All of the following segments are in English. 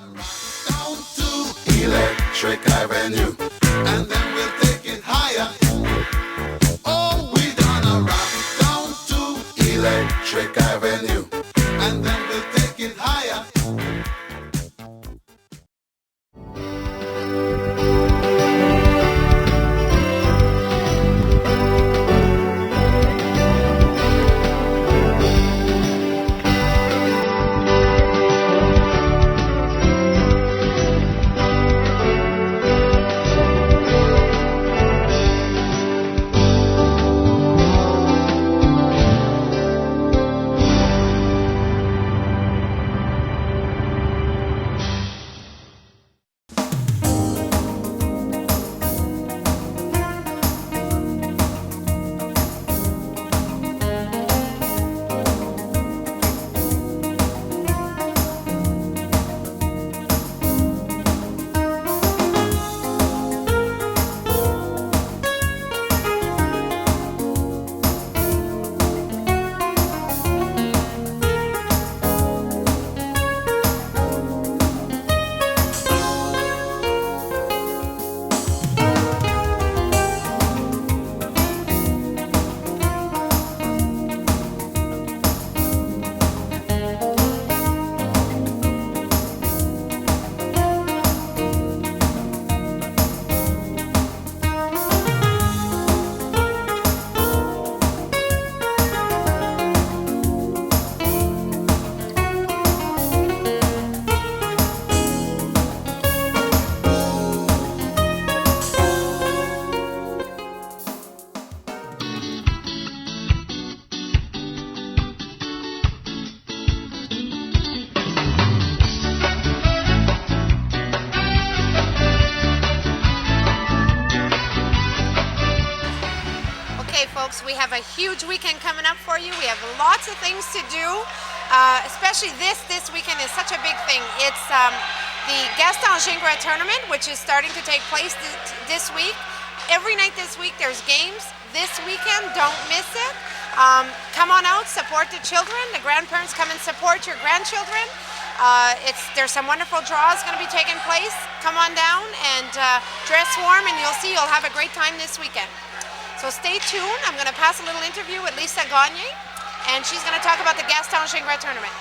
Down to Electric Avenue, and then we'll take it higher. Oh, we gonna rock down to Electric Avenue, and then we'll take it higher. Okay, folks, we have a huge weekend coming up for you. We have lots of things to do, especially this weekend is such a big thing. It's the Gaston Gingras tournament, which is starting to take place this week. Every night this week there's games. This weekend, don't miss it. Come on out, support the children. The grandparents come and support your grandchildren. There's some wonderful draws going to be taking place. Come on down and dress warm, and you'll see you'll have a great time this weekend. So stay tuned. I'm going to pass a little interview with Lisa Gagne, and she's going to talk about the Gaston Gingras tournament.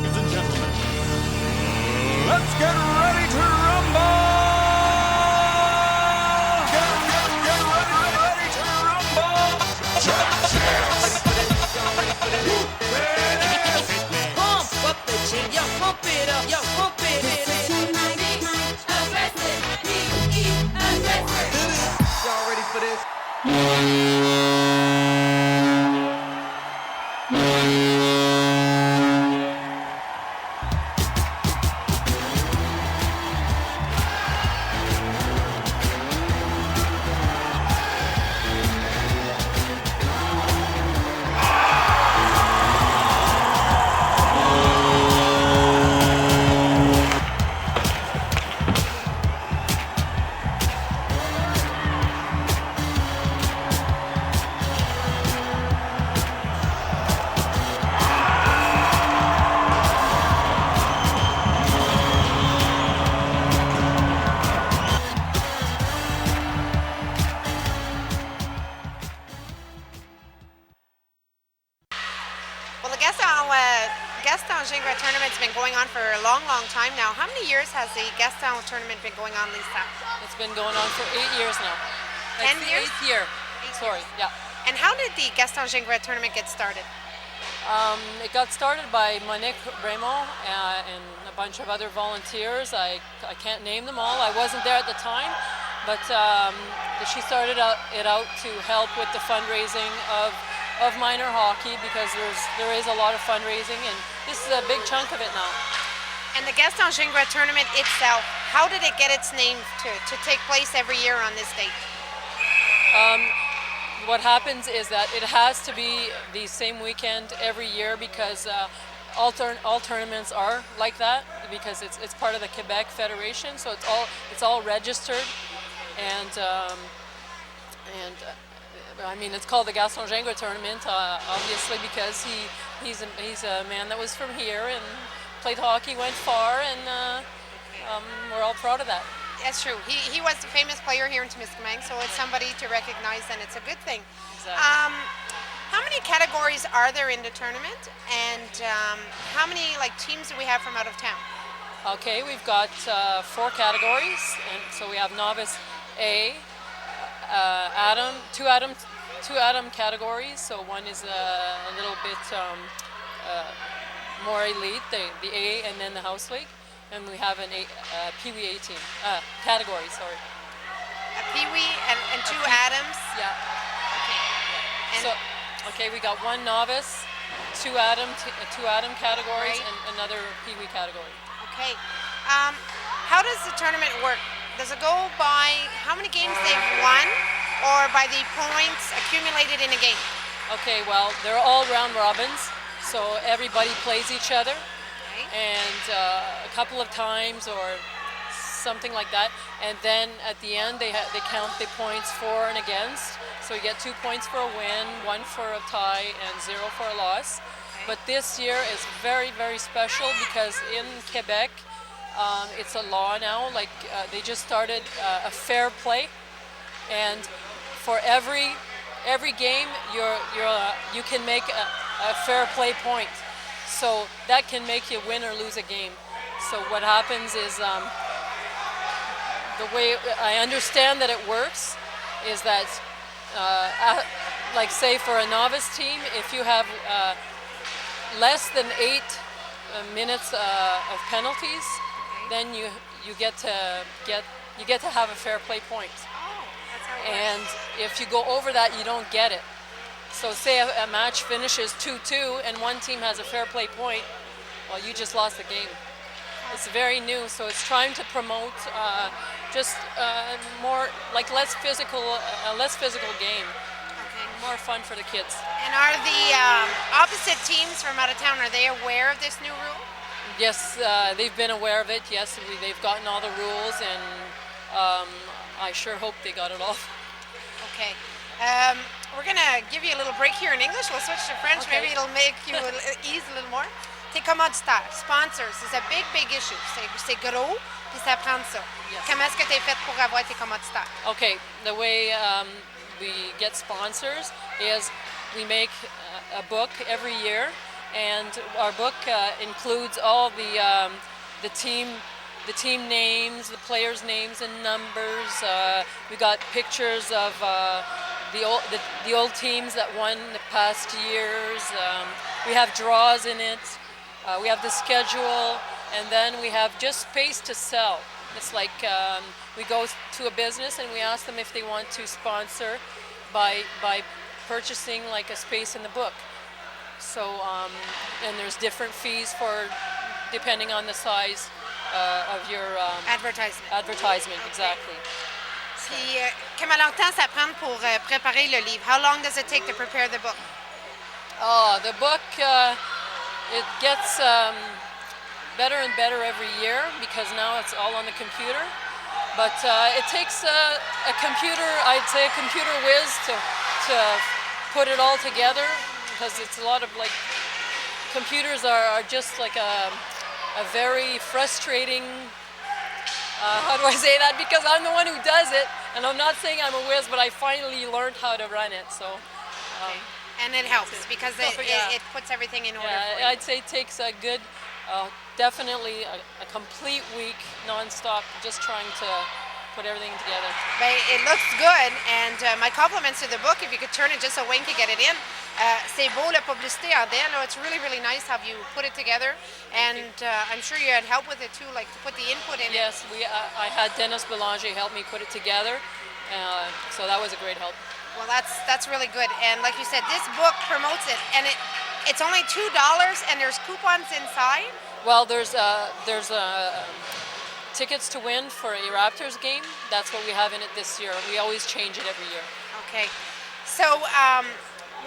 Ladies and gentlemen, let's get ready to rumble! Get ready to rumble! Pump up the jam, yo, pump it up, yo, pump it. Y'all ready for this? Well, the Gaston Gingras tournament's been going on for a long, long time now. How many years has the Gaston tournament been going on, Lisa? It's been going on for 8 years now. 10 That's years? The 8th year. Eight Sorry, years. yeah. And how did the Gaston Gingras tournament get started? It got started by Monique Raymond and a bunch of other volunteers. I can't name them all. I wasn't there at the time, but she started it out to help with the fundraising of minor hockey, because there is a lot of fundraising, and this is a big chunk of it now. And the Gaston Gingras tournament itself, how did it get its name to take place every year on this date? What happens is that it has to be the same weekend every year, because all tournaments are like that, because it's part of the Quebec Federation, so it's all registered, and And I mean, it's called the Gaston Gingras tournament, obviously because he's a man that was from here and played hockey, went far, and we're all proud of that. That's true. He was a famous player here in Temiskaming, so it's somebody to recognize, and it's a good thing. Exactly. How many categories are there in the tournament, and how many teams do we have from out of town? Okay, we've got 4 categories, and so we have novice A, two Adam categories. So one is a little bit more elite, the A, and then the house league, and we have an Pee Wee 18 category. Sorry. A Pee Wee and 2 Adams. Yeah. Okay. And So, okay, we got 1 novice, 2 Adam categories, Right. and another Pee Wee category. okay. How does the tournament work? Does it go by how many games they've won, or by the points accumulated in a game? Okay, well, they're all round robins, so everybody plays each other, Okay. and a couple of times or something like that, and then at the end they count the points for and against. So you get 2 points for a win, 1 for a tie, and 0 for a loss. Okay. But this year is very, very special because in Quebec, it's a law now. They just started a fair play, and for every game, you can make a fair play point. So that can make you win or lose a game. So what happens is, the way I understand that it works is that, say for a novice team, if you have less than 8 minutes of penalties, then you get to have a fair play point. Oh, that's how it works. And if you go over that, you don't get it. So say a match finishes 2-2 and one team has a fair play point, well, you just lost the game. It's very new, so it's trying to promote just more less physical game, Okay. more fun for the kids. And are the opposite teams from out of town, are they aware of this new rule? Yes, they've been aware of it. Yes, they've gotten all the rules, and I sure hope they got it all. Okay. We're going to give you a little break here in English. We'll switch to French. Okay. Maybe it'll make you ease a little more. Tes commanditaires, sponsors, is a big, big issue. C'est gros, puis ça prend de ça. Yes. Comment est-ce que tu es fait pour avoir tes commanditaires? Okay, the way we get sponsors is we make a book every year, and our book includes all the team names, the players' names and numbers. We got pictures of the old teams that won the past years. We have draws in it. We have the schedule, and then we have just space to sell. It's like we go to a business and we ask them if they want to sponsor by purchasing a space in the book. So and there's different fees depending on the size of your Advertisement. advertisement. Exactly. Puis, comment longtemps ça prend pour préparer le livre? How long does it take to prepare the book? The book, it gets better and better every year because now it's all on the computer. But it takes a computer, I'd say a computer whiz to put it all together, because it's a lot of computers are just a very frustrating, how do I say that? Because I'm the one who does it, and I'm not saying I'm a whiz, but I finally learned how to run it. So. And it helps because Yeah. it puts everything in order for Yeah, you. I'd say it takes a good, definitely a complete week non-stop, just trying to put everything together. But it looks good, and my compliments to the book. If you could turn it just so Wayne could get it in. C'est beau, la publicité en dedans. It's really, really nice how you put it together. And I'm sure you had help with it too, to put the input in it. Yes, I had Dennis Belanger help me put it together, so that was a great help. Well, that's really good. And like you said, this book promotes it, and it's only $2, and there's coupons inside. Well, there's tickets to win for a Raptors game. That's what we have in it this year. We always change it every year. Okay. So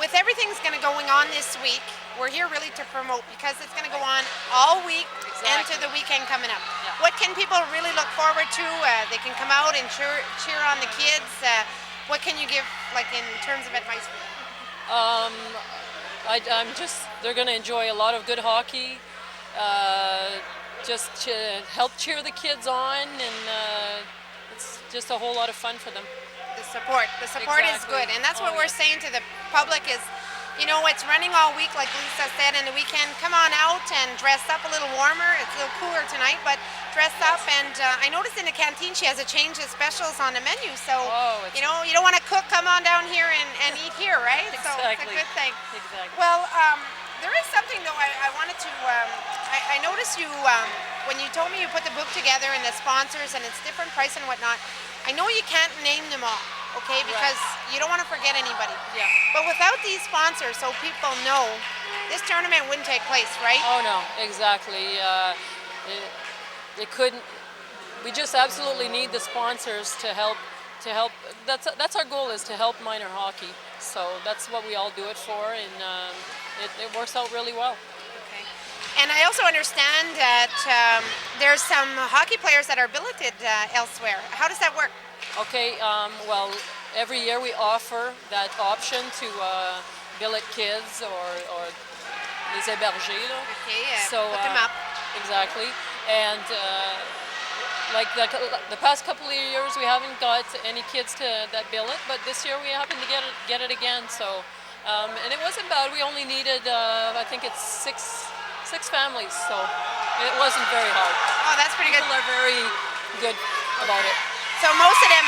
with everything's going to going on this week, we're here really to promote because it's going to go on all week into the weekend coming up. Yeah. What can people really look forward to? They can come out and cheer on the kids. What can you give, like, in terms of advice for them? They're going to enjoy a lot of good hockey. Just to help cheer the kids on, and it's just a whole lot of fun for them. The support is Exactly. good, and that's what we're saying to the public is, you know, it's running all week, like Lisa said, and the weekend, come on out and dress up a little warmer. It's a little cooler tonight, but dress up. And I noticed in the canteen she has a change of specials on the menu, so you know, you don't want to cook, come on down here and eat here, right? So it's a good thing. Exactly. Well, there is something though I wanted to, I noticed you, when you told me you put the book together and the sponsors and it's different price and whatnot, I know you can't name them all, okay, because you don't want to forget anybody. Yeah. But without these sponsors, so people know, this tournament wouldn't take place, right? Oh no, exactly. It couldn't. We just absolutely need the sponsors to help. That's our goal, is to help minor hockey. So that's what we all do it for, and it works out really well. Okay. And I also understand that there's some hockey players that are billeted elsewhere. How does that work? Okay, well, every year we offer that option to billet kids or les hébergés. Là. Okay, So, put them up. Exactly. And like the past couple of years, we haven't got any kids that billet, but this year we happened to get it again. So, and it wasn't bad. We only needed, I think it's six families, so it wasn't very hard. Oh, that's pretty People good. are very good about it. So most of them,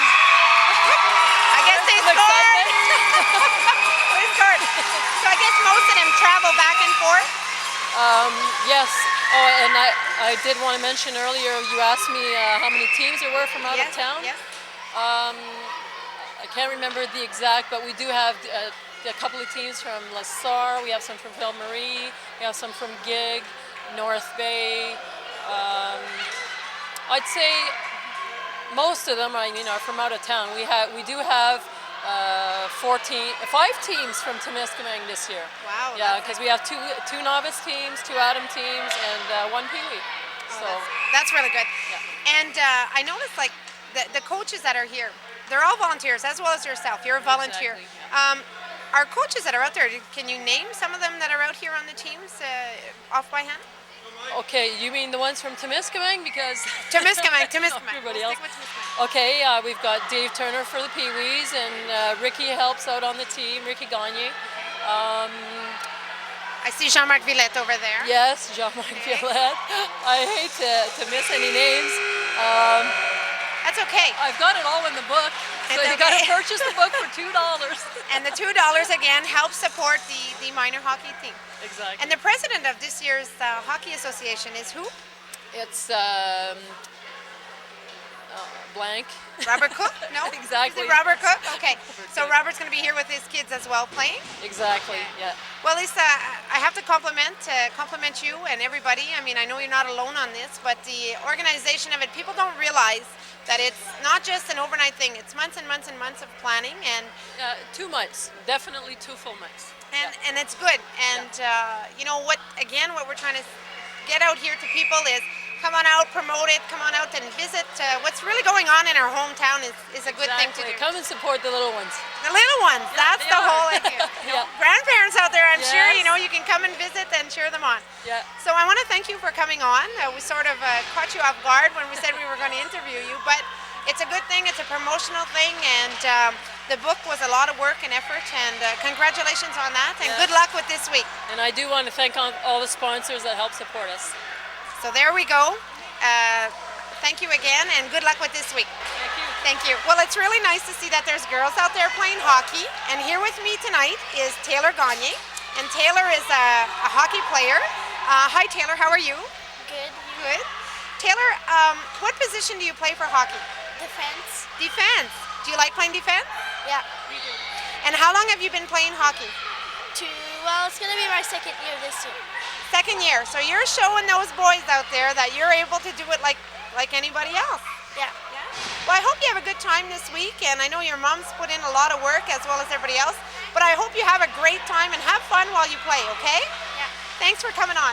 I guess they Some scored. excitement. They scored. So I guess most of them travel back and forth. Yes. Oh, and I did want to mention earlier, you asked me how many teams there were from out of town. Yes. I can't remember the exact, but we do have a couple of teams from La Sarre, we have some from Ville Marie, we have some from Gig, North Bay. I'd say most of them, are from out of town. We do have 5 teams from Temiskaming this year. Wow. Yeah, because we have two novice teams, 2 Adam teams, and 1 Pee Wee. So That's really good. Yeah. And I noticed, like, the coaches that are here, they're all volunteers, as well as yourself. You're a volunteer. Exactly, Our coaches that are out there, can you name some of them that are out here on the teams off by hand? okay, you mean the ones from Temiskaming? Because Temiskaming. Everybody We'll else. stick with Temiskaming. Okay, we've got Dave Turner for the Pee Wees, and Ricky helps out on the team, Ricky Gagne. I see Jean-Marc Villette over there. Yes, Jean-Marc Villette. I hate to miss any names. That's okay. I've got it all in the book, so It's you got to okay. purchase the book for $2. And the $2 again helps support the minor hockey team. Exactly. And the president of this year's hockey association is who? It's blank. Robert Cook? No? Exactly. Is it Robert Cook? Okay. So Robert's going to be here with his kids as well playing? Exactly. Yeah. Well, Lisa, I have to compliment you and everybody. I mean, I know you're not alone on this, but the organization of it, people don't realize that it's not just an overnight thing. It's months and months and months of planning, and 2 months. Definitely 2 full months. and it's good. And you know what? Again, what we're trying to get out here to people is come on out, promote it, come on out and visit. What's really going on in our hometown is a good thing to do. Come and support the little ones. The little ones, that's they the are. whole idea. You know, Yeah. grandparents out there, I'm sure, Yes. you know, you can come and visit and cheer them on. Yeah. So I want to thank you for coming on. We sort of caught you off guard when we said we were going to interview you, but it's a good thing, it's a promotional thing, and the book was a lot of work and effort, and congratulations on that, and good luck with this week. And I do want to thank all the sponsors that help support us. So there we go. Thank you again, and good luck with this week. Thank you. Thank you. Well, it's really nice to see that there's girls out there playing hockey, and here with me tonight is Taylor Gagne, and Taylor is a hockey player. Hi, Taylor. How are you? Good. Good. Taylor, what position do you play for hockey? Defense. Defense. Do you like playing defense? Yeah. And how long have you been playing hockey? Well, it's gonna be my second year this year. Second year. So you're showing those boys out there that you're able to do it like anybody else. Yeah. Well, I hope you have a good time this week, and I know your mom's put in a lot of work as well as everybody else, but I hope you have a great time and have fun while you play, okay? Yeah. Thanks for coming on.